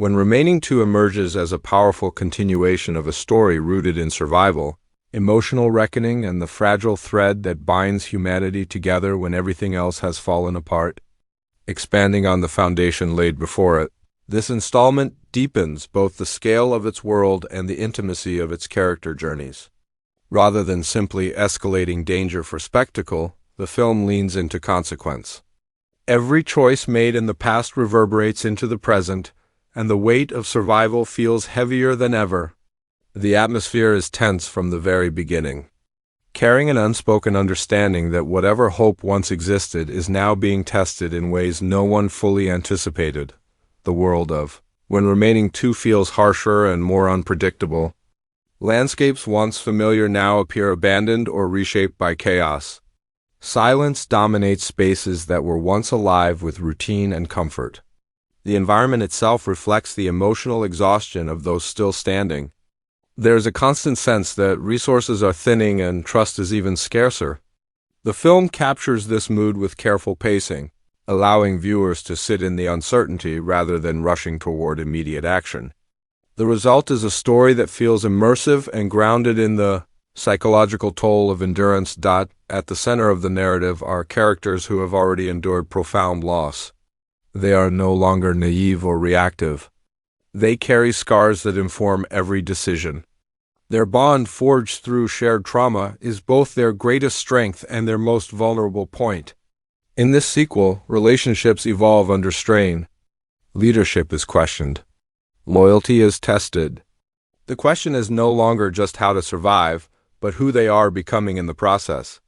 When Remaining 2 emerges as a powerful continuation of a story rooted in survival, emotional reckoning, and the fragile thread that binds humanity together when everything else has fallen apart, expanding on the foundation laid before it. This installment deepens both the scale of its world and the intimacy of its character journeys. Rather than simply escalating danger for spectacle, the film leans into consequence. Every choice made in the past reverberates into the present, and the weight of survival feels heavier than ever. The atmosphere is tense from the very beginning, carrying an unspoken understanding that whatever hope once existed is now being tested in ways no one fully anticipated. The world of When Remaining 2 feels harsher and more unpredictable. Landscapes once familiar now appear abandoned or reshaped by chaos. Silence dominates spaces that were once alive with routine and comfort. The environment itself reflects the emotional exhaustion of those still standing. There is a constant sense that resources are thinning and trust is even scarcer. The film captures this mood with careful pacing, allowing viewers to sit in the uncertainty rather than rushing toward immediate action. The result is a story that feels immersive and grounded in the psychological toll of endurance. At the center of the narrative are characters who have already endured profound loss. They are no longer naive or reactive. They carry scars that inform every decision. Their bond, forged through shared trauma, is both their greatest strength and their most vulnerable point. In this sequel, relationships evolve under strain. Leadership is questioned. Loyalty is tested. The question is no longer just how to survive, but who they are becoming in the process.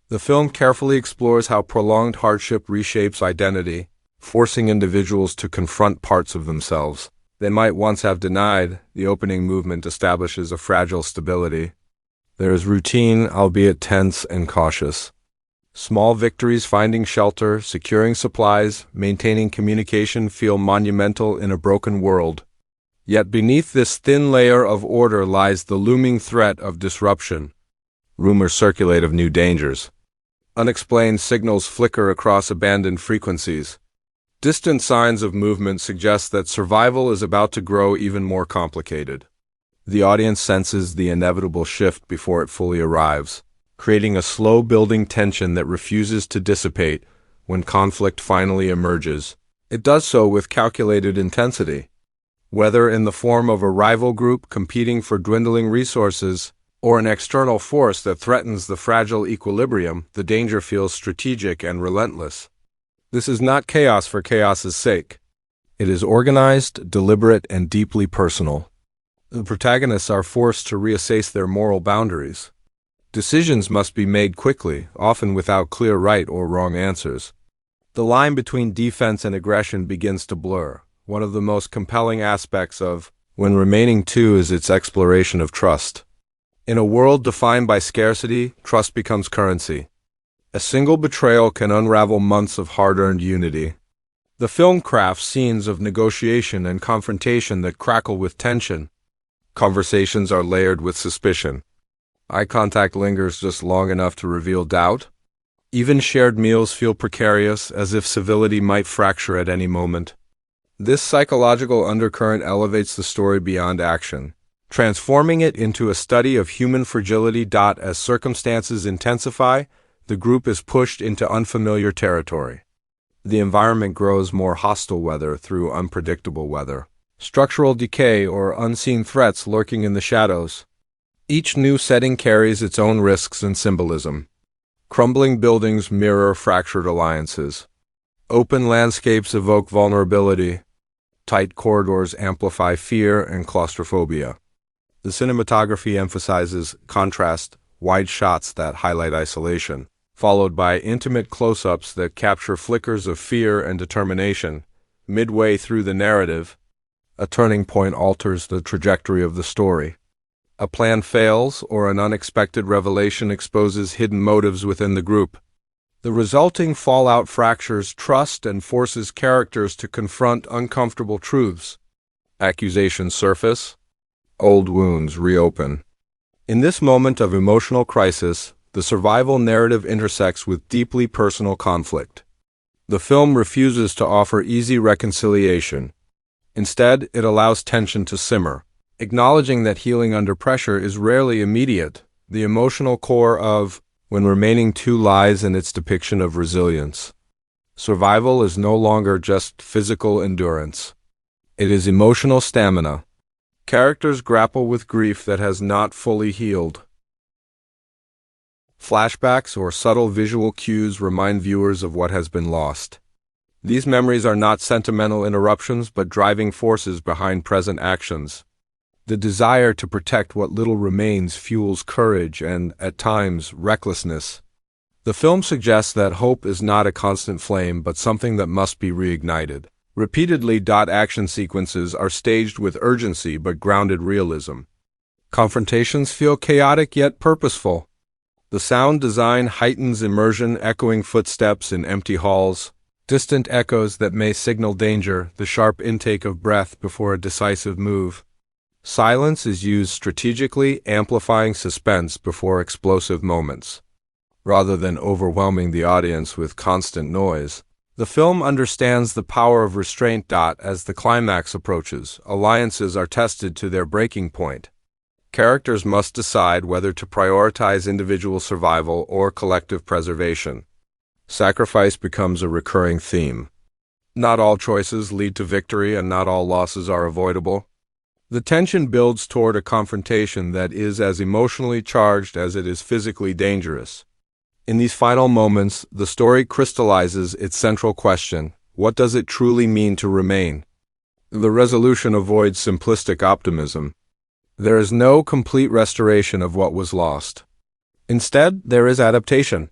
The film carefully explores how prolonged hardship reshapes identity, forcing individuals to confront parts of themselves they might once have denied. The opening movement establishes a fragile stability. There is routine, albeit tense and cautious. Small victories, finding shelter, securing supplies, maintaining communication, feel monumental in a broken world. Yet beneath this thin layer of order lies the looming threat of disruption. Rumors circulate of new dangers. Unexplained signals flicker across abandoned frequencies. Distant signs of movement suggest that survival is about to grow even more complicated. The audience senses the inevitable shift before it fully arrives, creating a slow-building tension that refuses to dissipate when conflict finally emerges. It does so with calculated intensity. Whether in the form of a rival group competing for dwindling resources or an external force that threatens the fragile equilibrium, the danger feels strategic and relentless. This is not chaos for chaos's sake. It is organized, deliberate, and deeply personal. The protagonists are forced to reassess their moral boundaries. Decisions must be made quickly, often without clear right or wrong answers. The line between defense and aggression begins to blur. One of the most compelling aspects of When Remaining 2 is its exploration of trust. In a world defined by scarcity, trust becomes currency. A single betrayal can unravel months of hard-earned unity. The film crafts scenes of negotiation and confrontation that crackle with tension. Conversations are layered with suspicion. Eye contact lingers just long enough to reveal doubt. Even shared meals feel precarious, as if civility might fracture at any moment. This psychological undercurrent elevates the story beyond action, transforming it into a study of human fragility. As circumstances intensify, the group is pushed into unfamiliar territory. The environment grows more hostile, whether through unpredictable weather, structural decay, or unseen threats lurking in the shadows. Each new setting carries its own risks and symbolism. Crumbling buildings mirror fractured alliances. Open landscapes evoke vulnerability. Tight corridors amplify fear and claustrophobia. The cinematography emphasizes contrast, wide shots that highlight isolation, followed by intimate close-ups that capture flickers of fear and determination. Midway through the narrative, a turning point alters the trajectory of the story. A plan fails, or an unexpected revelation exposes hidden motives within the group. The resulting fallout fractures trust and forces characters to confront uncomfortable truths. Accusations surface. Old wounds reopen. In this moment of emotional crisis, the survival narrative intersects with deeply personal conflict. The film refuses to offer easy reconciliation. Instead, it allows tension to simmer, acknowledging that healing under pressure is rarely immediate. The emotional core of When Remaining Two lies in its depiction of resilience. Survival is no longer just physical endurance. It is emotional stamina. Characters grapple with grief that has not fully healed. Flashbacks or subtle visual cues remind viewers of what has been lost. These memories are not sentimental interruptions but driving forces behind present actions. The desire to protect what little remains fuels courage and, at times, recklessness. The film suggests that hope is not a constant flame but something that must be reignited. Repeatedly, action sequences are staged with urgency but grounded realism. Confrontations feel chaotic yet purposeful. The sound design heightens immersion, echoing footsteps in empty halls, distant echoes that may signal danger, the sharp intake of breath before a decisive move. Silence is used strategically, amplifying suspense before explosive moments. Rather than overwhelming the audience with constant noise, the film understands the power of restraint. As the climax approaches, alliances are tested to their breaking point. Characters must decide whether to prioritize individual survival or collective preservation. Sacrifice becomes a recurring theme. Not all choices lead to victory and not all losses are avoidable. The tension builds toward a confrontation that is as emotionally charged as it is physically dangerous. In these final moments, the story crystallizes its central question: what does it truly mean to remain? The resolution avoids simplistic optimism. There is no complete restoration of what was lost. Instead, there is adaptation.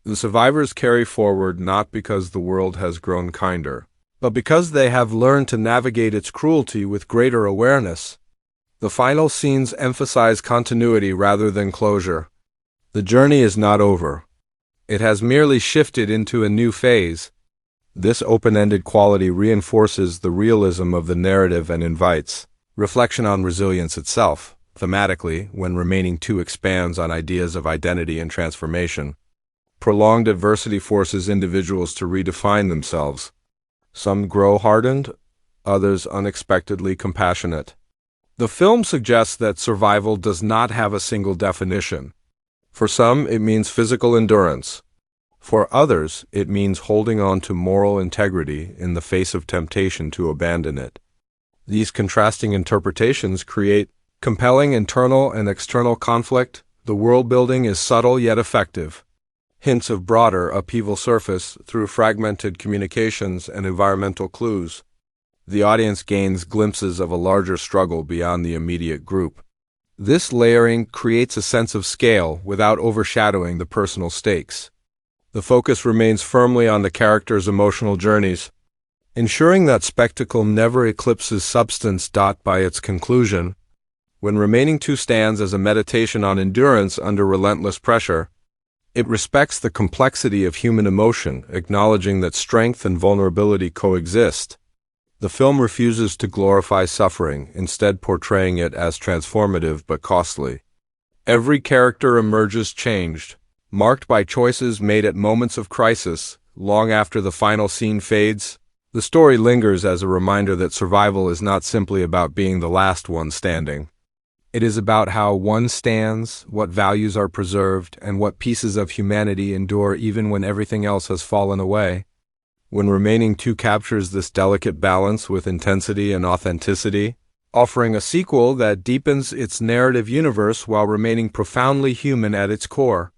The survivors carry forward not because the world has grown kinder, but because they have learned to navigate its cruelty with greater awareness. The final scenes emphasize continuity rather than closure. The journey is not over. It has merely shifted into a new phase. This open-ended quality reinforces the realism of the narrative and invites reflection on resilience itself. Thematically, When Remaining Two expands on ideas of identity and transformation. Prolonged adversity forces individuals to redefine themselves. Some grow hardened, others unexpectedly compassionate. The film suggests that survival does not have a single definition. For some, it means physical endurance. For others, it means holding on to moral integrity in the face of temptation to abandon it. These contrasting interpretations create compelling internal and external conflict. The world building is subtle yet effective. Hints of broader upheaval surface through fragmented communications and environmental clues. The audience gains glimpses of a larger struggle beyond the immediate group. This layering creates a sense of scale without overshadowing the personal stakes. The focus remains firmly on the characters' emotional journeys, ensuring that spectacle never eclipses substance. By its conclusion, When Remaining Two stands as a meditation on endurance under relentless pressure. It respects the complexity of human emotion, acknowledging that strength and vulnerability coexist. The film refuses to glorify suffering, instead portraying it as transformative but costly. Every character emerges changed, marked by choices made at moments of crisis. Long after the final scene fades, the story lingers as a reminder that survival is not simply about being the last one standing. It is about how one stands, what values are preserved, and what pieces of humanity endure even when everything else has fallen away. When Remaining Two captures this delicate balance with intensity and authenticity, offering a sequel that deepens its narrative universe while remaining profoundly human at its core.